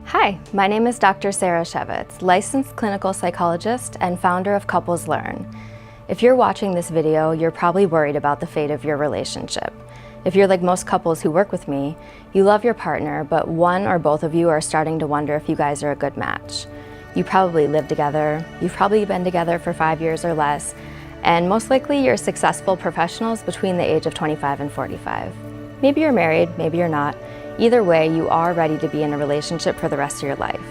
Hi, my name is Dr. Sarah Shevitz, licensed clinical psychologist and founder of Couples Learn. If you're watching this video, you're probably worried about the fate of your relationship. If you're like most couples who work with me, you love your partner, but one or both of you are starting to wonder if you guys are a good match. You probably live together, you've probably been together for 5 years or less, and most likely you're successful professionals between the age of 25 and 45. Maybe you're married, maybe you're not. Either way, you are ready to be in a relationship for the rest of your life,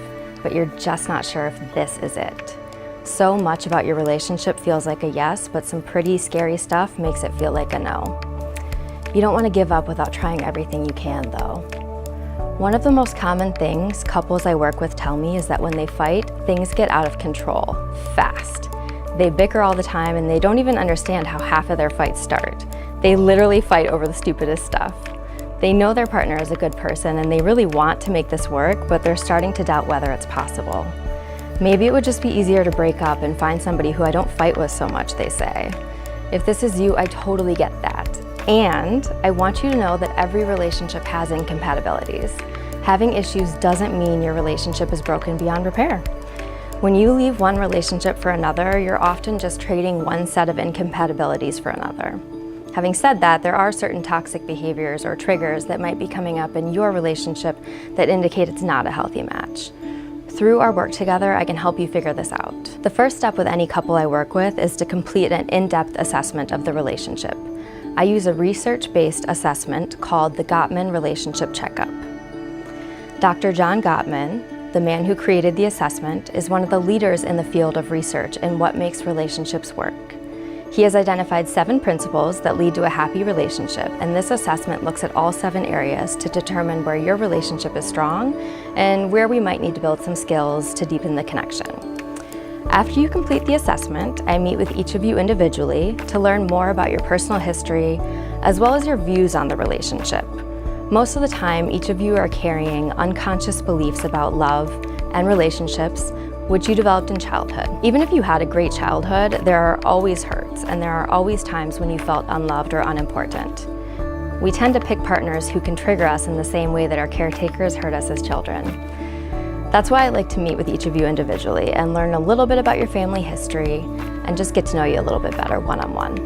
but you're just not sure if this is it. So much about your relationship feels like a yes, but some pretty scary stuff makes it feel like a no. You don't want to give up without trying everything you can, though. One of the most common things couples I work with tell me is that when they fight, things get out of control, fast. They bicker all the time and they don't even understand how half of their fights start. They literally fight over the stupidest stuff. They know their partner is a good person and they really want to make this work, but they're starting to doubt whether it's possible. Maybe it would just be easier to break up and find somebody who I don't fight with so much, they say. If this is you, I totally get that. And I want you to know that every relationship has incompatibilities. Having issues doesn't mean your relationship is broken beyond repair. When you leave one relationship for another, you're often just trading one set of incompatibilities for another. Having said that, there are certain toxic behaviors or triggers that might be coming up in your relationship that indicate it's not a healthy match. Through our work together, I can help you figure this out. The first step with any couple I work with is to complete an in-depth assessment of the relationship. I use a research-based assessment called the Gottman Relationship Checkup. Dr. John Gottman, the man who created the assessment, is one of the leaders in the field of research in what makes relationships work. He has identified 7 principles that lead to a happy relationship, and this assessment looks at all 7 areas to determine where your relationship is strong and where we might need to build some skills to deepen the connection. After you complete the assessment, I meet with each of you individually to learn more about your personal history as well as your views on the relationship. Most of the time, each of you are carrying unconscious beliefs about love and relationships which you developed in childhood. Even if you had a great childhood, there are always hurts and there are always times when you felt unloved or unimportant. We tend to pick partners who can trigger us in the same way that our caretakers hurt us as children. That's why I like to meet with each of you individually and learn a little bit about your family history and just get to know you a little bit better one-on-one.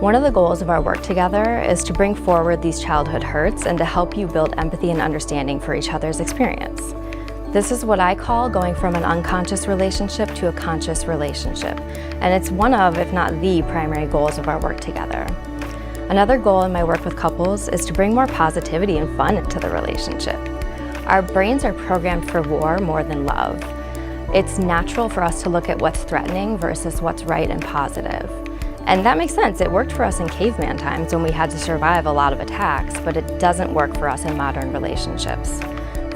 One of the goals of our work together is to bring forward these childhood hurts and to help you build empathy and understanding for each other's experience. This is what I call going from an unconscious relationship to a conscious relationship, and it's one of, if not the primary goals of our work together. Another goal in my work with couples is to bring more positivity and fun into the relationship. Our brains are programmed for war more than love. It's natural for us to look at what's threatening versus what's right and positive. And that makes sense. It worked for us in caveman times when we had to survive a lot of attacks, but it doesn't work for us in modern relationships.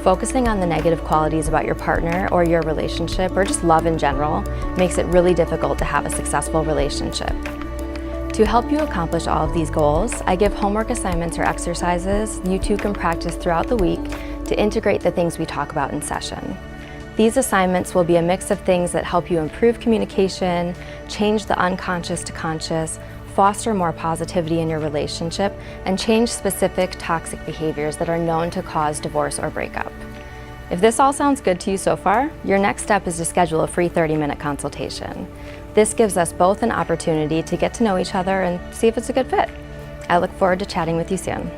Focusing on the negative qualities about your partner or your relationship or just love in general makes it really difficult to have a successful relationship. To help you accomplish all of these goals, I give homework assignments or exercises you two can practice throughout the week to integrate the things we talk about in session. These assignments will be a mix of things that help you improve communication, change the unconscious to conscious, foster more positivity in your relationship, and change specific toxic behaviors that are known to cause divorce or breakup. If this all sounds good to you so far, your next step is to schedule a free 30-minute consultation. This gives us both an opportunity to get to know each other and see if it's a good fit. I look forward to chatting with you soon.